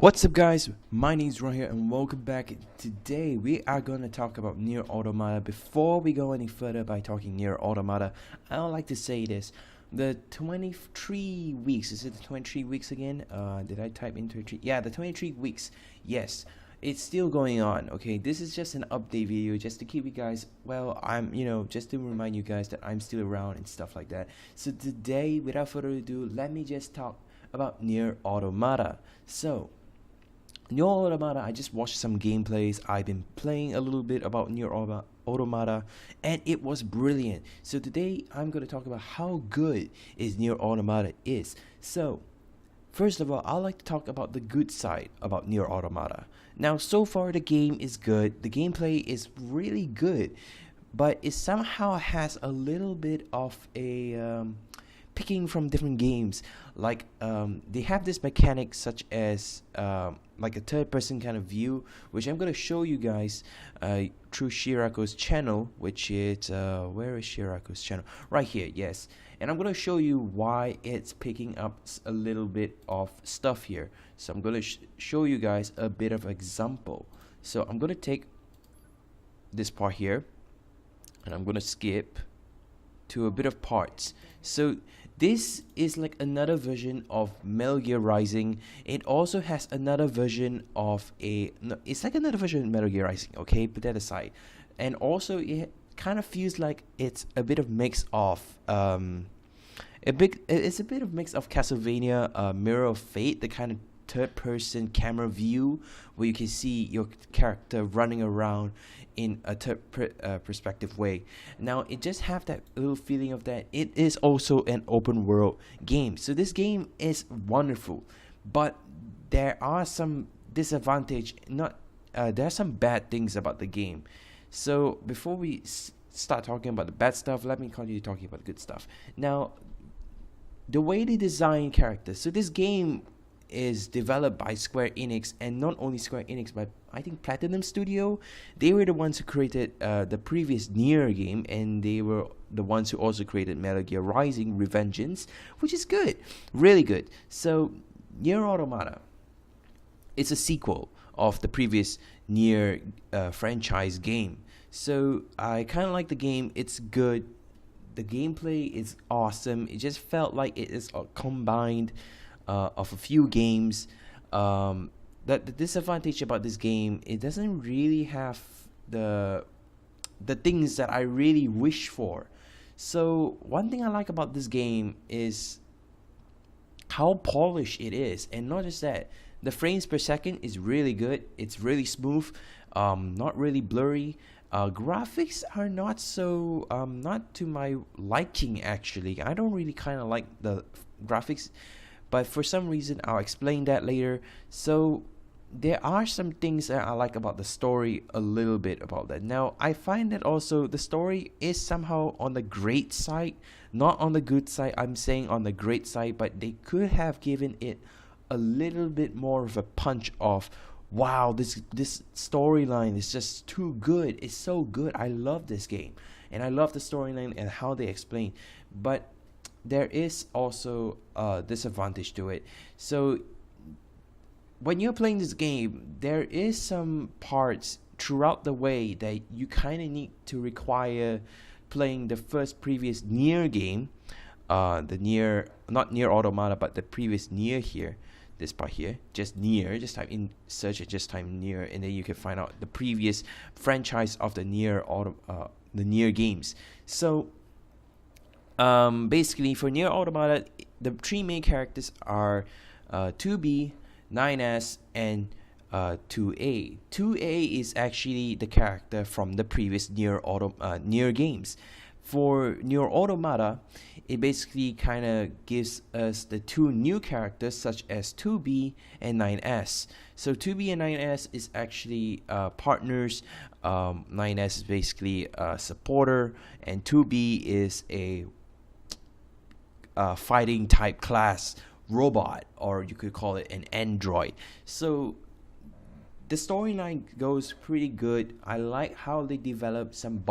What's up, guys? My name's Ron here and welcome back. Today we are going to talk about Nier Automata. Before we go any further by talking Nier Automata, I would like to say this. The 23 weeks, is it the 23 weeks again? Did I type in 23? Yeah, the 23 weeks. Yes, it's still going on. Okay, this is just an update video just to keep you guys, well, just to remind you guys that I'm still around and stuff like that. So today, without further ado, let me just talk about Nier Automata. So Nier Automata, I just watched some gameplays. I've been playing a little bit about Nier Automata, and it was brilliant. So today, I'm going to talk about how good is Nier Automata is. So, first of all, I'd like to talk about the good side about Nier Automata. Now, so far, the game is good. The gameplay is really good, but it somehow has a little bit of a picking from different games. Like they have this mechanic such as like a third-person kind of view, which I'm gonna show you guys through Shirako's channel, which is where is Shirako's channel? Right here, yes. And I'm gonna show you why it's picking up a little bit of stuff here. So I'm gonna show you guys a bit of example. So I'm gonna take this part here, and I'm gonna skip to a bit of parts. So this is like another version of Metal Gear Rising. It also has another version of it's like another version of Metal Gear Rising, okay? Put that aside. And also it kind of feels like it's a bit of mix of it's a bit of mix of Castlevania, Mirror of Fate, the kind of third-person camera view where you can see your character running around in a third perspective way. Now it just have that little feeling of that. It is also an open world game, so this game is wonderful, but there are some disadvantage. There are some bad things about the game. So before we start talking about the bad stuff, let me continue talking about the good stuff. Now, the way they design characters. So this game is developed by Square Enix, and not only Square Enix, but I think Platinum Studio. They were the ones who created the previous Nier game, and they were the ones who also created Metal Gear Rising: Revengeance, which is good, really good. So Nier Automata, it's a sequel of the previous Nier franchise game. So I kind of like the game. It's good. The gameplay is awesome. It just felt like it is combined of a few games. The disadvantage about this game, it doesn't really have the things that I really wish for. So one thing I like about this game is how polished it is, and not just that, the frames per second is really good. It's really smooth, not really blurry. Graphics are not so not to my liking, actually. I don't really kind of like the graphics, but for some reason I'll explain that later. So there are some things that I like about the story a little bit about that. Now I find that also the story is somehow on the great side, not on the good side. I'm saying on the great side, but they could have given it a little bit more of a punch of, wow, this storyline is just too good. It's so good. I love this game, and I love the storyline and how they explain. But there is also a disadvantage to it. So when you're playing this game, there is some parts throughout the way that you kind of need to require playing the previous Nier game, the Nier, not Nier Automata, but the previous Nier here. This part here, just Nier, just type in search and just type Nier, and then you can find out the previous franchise of the Nier games. So basically for Nier Automata, the three main characters are 2B, 9S, and 2A. 2A is actually the character from the previous Nier games. For Nier Automata, it basically kind of gives us the two new characters such as 2B and 9S. So 2B and 9S is actually partners. 9S is basically a supporter, and 2B is a fighting type class robot, or you could call it an android. So the storyline goes pretty good. I like how they develop some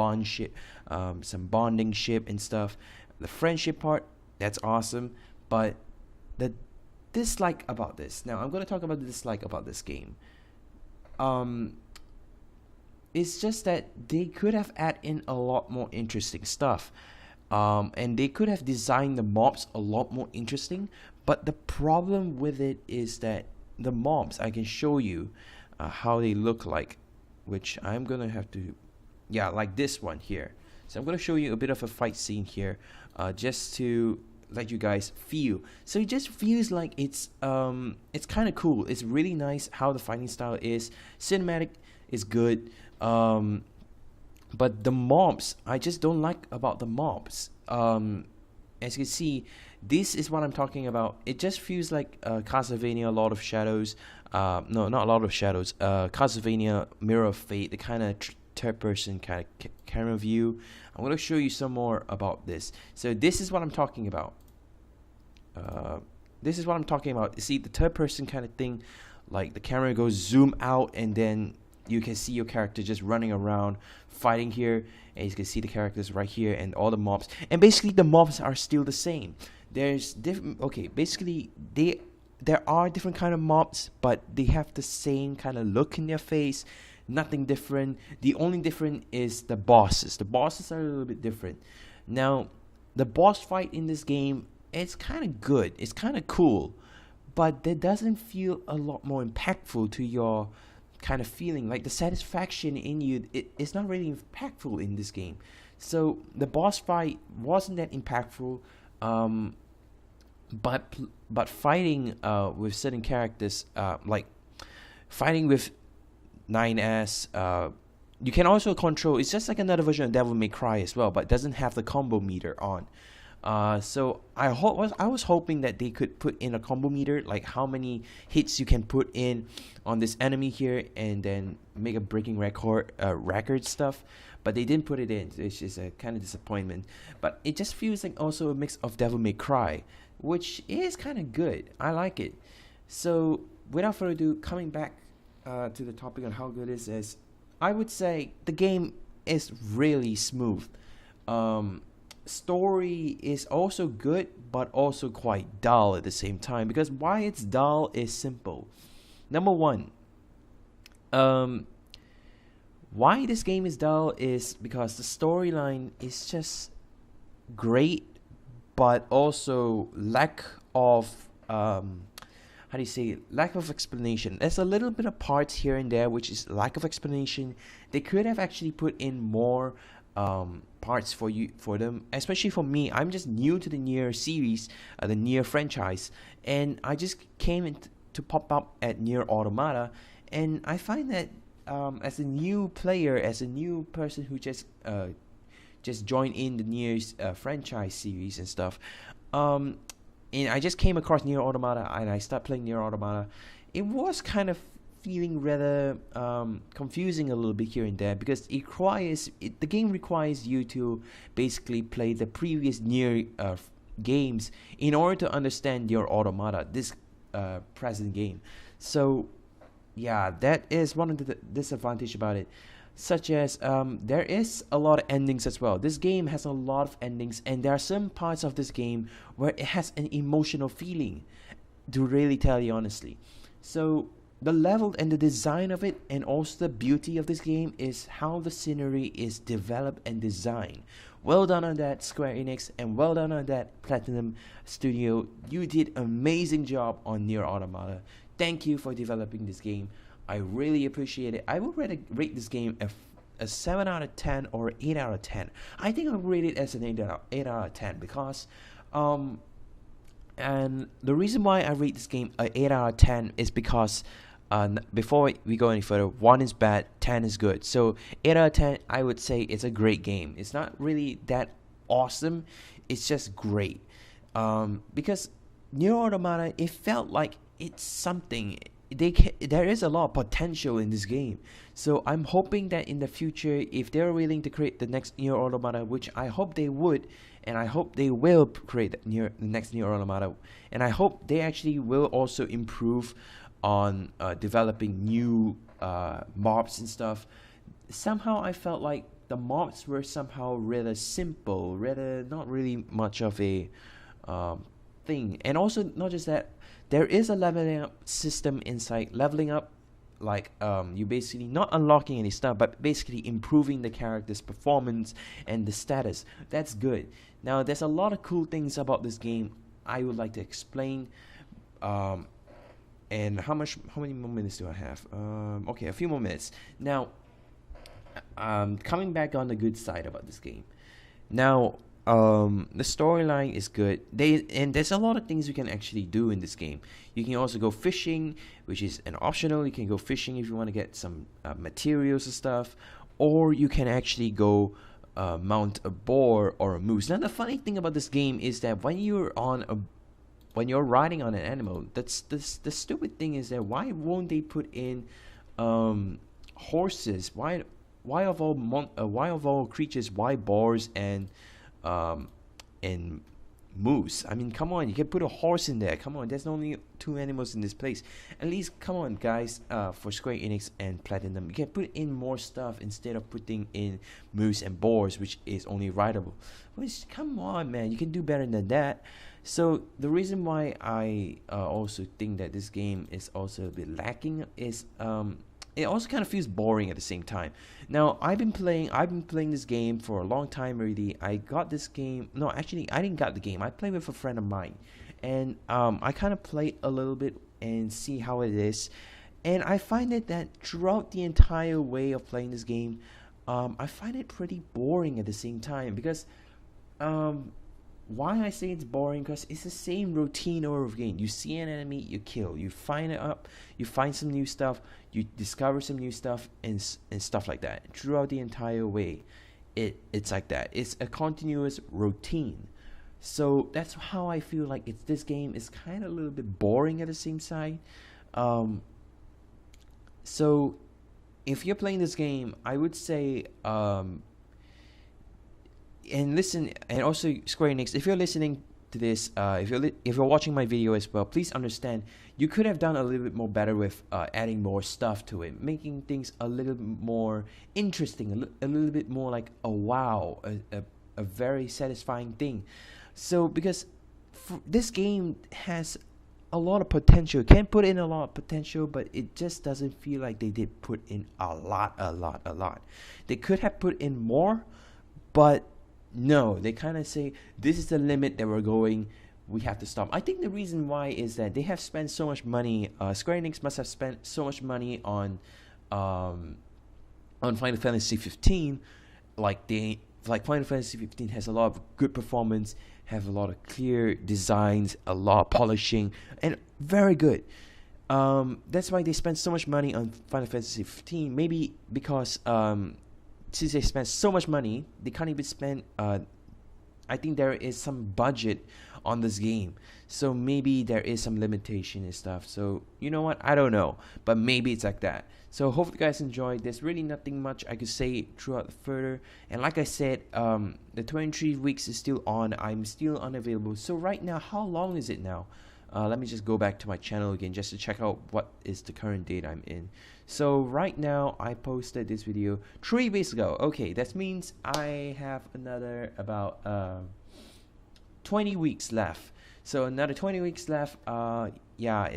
some bonding ship and stuff. The friendship part, that's awesome, but the dislike about this. Now I'm gonna talk about the dislike about this game. Um, it's just that they could have added in a lot more interesting stuff. And they could have designed the mobs a lot more interesting. But the problem with it is that the mobs, I can show you how they look like, which I'm gonna have to, yeah, like this one here. So I'm gonna show you a bit of a fight scene here, just to let you guys feel. So it just feels like it's kind of cool. It's really nice how the fighting style is. Cinematic is good. But the mobs, I just don't like about the mobs. As you can see, this is what I'm talking about. It just feels like Castlevania, a lot of shadows. No, not a lot of shadows. Castlevania, Mirror of Fate, the kind of third-person kind of camera view. I'm gonna show you some more about this. So this is what I'm talking about. This is what I'm talking about. You see, the third-person kind of thing, like the camera goes zoom out, and then you can see your character just running around fighting here, and you can see the characters right here and all the mobs, and basically the mobs are still the same. There's different, okay, basically there are different kind of mobs, but they have the same kind of look in their face. Nothing different. The only different is the bosses. The bosses are a little bit different. Now the boss fight in this game, it's kind of good, it's kind of cool, but that doesn't feel a lot more impactful to your kind of feeling. Like the satisfaction in you, it's not really impactful in this game. So the boss fight wasn't that impactful. But fighting with certain characters, like fighting with 9S, you can also control. It's just like another version of Devil May Cry as well, but it doesn't have the combo meter on. So I was hoping that they could put in a combo meter, like how many hits you can put in on this enemy here, and then make a breaking record stuff. But they didn't put it in, which is a kind of disappointment. But it just feels like also a mix of Devil May Cry, which is kind of good. I like it. So without further ado, coming back to the topic on how good it is, I would say the game is really smooth. Story is also good, but also quite dull at the same time, because why it's dull is simple. Number one, why this game is dull is because the storyline is just great, but also lack of how do you say it? Lack of explanation. There's a little bit of parts here and there which is lack of explanation. They could have actually put in more parts for them, especially for me. I'm just new to the Nier series, the Nier franchise, and I just came in to pop up at Nier Automata, and I find that as a new player, as a new person who just joined in the Nier's franchise series and stuff, and I just came across Nier Automata, and I started playing Nier Automata. It was kind of feeling rather confusing a little bit here and there, because the game requires you to basically play the previous Nier games in order to understand Nier Automata, this present game. So yeah, that is one of the disadvantage about it, such as there is a lot of endings as well. This game has a lot of endings, and there are some parts of this game where it has an emotional feeling, to really tell you honestly. So the level and the design of it, and also the beauty of this game, is how the scenery is developed and designed. Well done on that, Square Enix, and well done on that, Platinum Studio. You did amazing job on Nier Automata. Thank you for developing this game. I really appreciate it. I would rate this game a 7 out of 10 or 8 out of 10. I think I would rate it as an 8 out of 10, because and the reason why I rate this game a 8 out of 10 is because before we go any further, 1 is bad, 10 is good. So 8 out of 10, I would say it's a great game. It's not really that awesome, it's just great. Because Nier Automata, it felt like it's something. There is a lot of potential in this game. So I'm hoping that in the future, if they're willing to create the next Nier Automata, which I hope they would, and I hope they will create the next Nier Automata, and I hope they actually will also improve on developing new mobs and stuff. Somehow I felt like the mobs were somehow rather simple, rather not really much of a thing. And also, not just that, there is a leveling up system inside. Leveling up, like you basically not unlocking any stuff, but basically improving the character's performance and the status. That's good. Now, there's a lot of cool things about this game I would like to explain. And how many more minutes do I have? Okay, a few more minutes. Now, coming back on the good side about this game. Now, the storyline is good. There's a lot of things you can actually do in this game. You can also go fishing, which is an optional. You can go fishing if you want to get some materials and stuff, or you can actually go mount a boar or a moose. Now, the funny thing about this game is that when you're riding on an animal, that's the stupid thing is that why won't they put in horses? Why of all creatures, why boars and moose? I mean, come on, you can put a horse in there. Come on, there's only 2 animals in this place. At least, come on, guys. For Square Enix and Platinum, you can put in more stuff instead of putting in moose and boars, which is only rideable. Come on, man, you can do better than that. So the reason why I also think that this game is also a bit lacking is it also kind of feels boring at the same time. Now, I've been playing this game for a long time already. I got this game. No, actually, I didn't got the game. I played with a friend of mine, and I kind of played a little bit and see how it is. And I find it that throughout the entire way of playing this game, I find it pretty boring at the same time because why I say it's boring, because it's the same routine over again. You see an enemy, you kill. You find it up, you find some new stuff, you discover some new stuff, and stuff like that. Throughout the entire way, it's like that. It's a continuous routine. So that's how I feel like this game is kind of a little bit boring at the same time. So if you're playing this game, I would say and listen, and also Square Enix, if you're listening to this, if you're watching my video as well, please understand you could have done a little bit more better with adding more stuff to it, making things a little bit more interesting, a little bit more like a wow, a very satisfying thing. So because this game has a lot of potential, can put in a lot of potential, but it just doesn't feel like they did put in a lot. They could have put in more, but no, they kind of say this is the limit that we're going. We have to stop. I think the reason why is that they have spent so much money. Square Enix must have spent so much money on Final Fantasy 15. Like Final Fantasy 15 has a lot of good performance, have a lot of clear designs, a lot of polishing, and very good. That's why they spent so much money on Final Fantasy 15. Maybe because since they spent so much money, they can't even spend. I think there is some budget on this game, so maybe there is some limitation and stuff. So you know what? I don't know, but maybe it's like that. So hope you guys enjoyed. There's really nothing much I could say throughout further. And like I said, the 23 weeks is still on. I'm still unavailable. So right now, how long is it now? Let me just go back to my channel again just to check out what is the current date I'm in. So right now I posted this video 3 weeks ago. Okay, that means I have another about 20 weeks left. So another 20 weeks left. Yeah,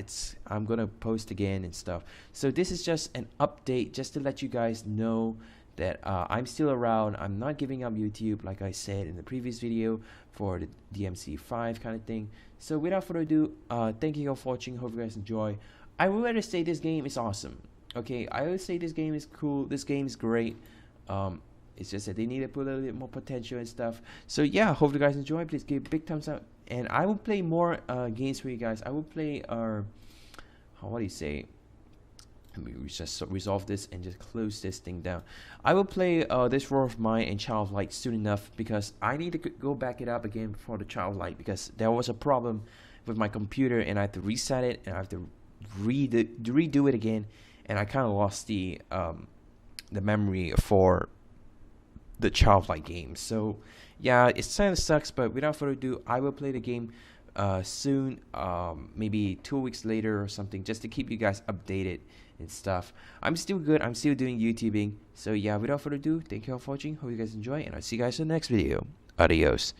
I'm gonna post again and stuff. So this is just an update just to let you guys know that I'm still around. I'm not giving up YouTube like I said in the previous video for the DMC5 kind of thing. So without further ado, thank you all for watching. Hope you guys enjoy. I would rather say this game is awesome. Okay, I would say this game is cool. This game is great. It's just that they need to put a little bit more potential and stuff. So yeah, hope you guys enjoy. Please give a big thumbs up. And I will play more games for you guys. I will play what do you say? Let me just resolve this and just close this thing down. I will play this Roar of Mine and Child of Light soon enough because I need to go back it up again for the Child of Light because there was a problem with my computer and I have to reset it and I have to redo it again, and I kind of lost the memory for the Child of Light game. So yeah, it kind of sucks, but without further ado, I will play the game soon, maybe 2 weeks later or something, just to keep you guys updated and stuff. I'm still good. I'm still doing YouTubing. So yeah, without further ado, thank you all for watching. Hope you guys enjoy, and I'll see you guys in the next video. Adios.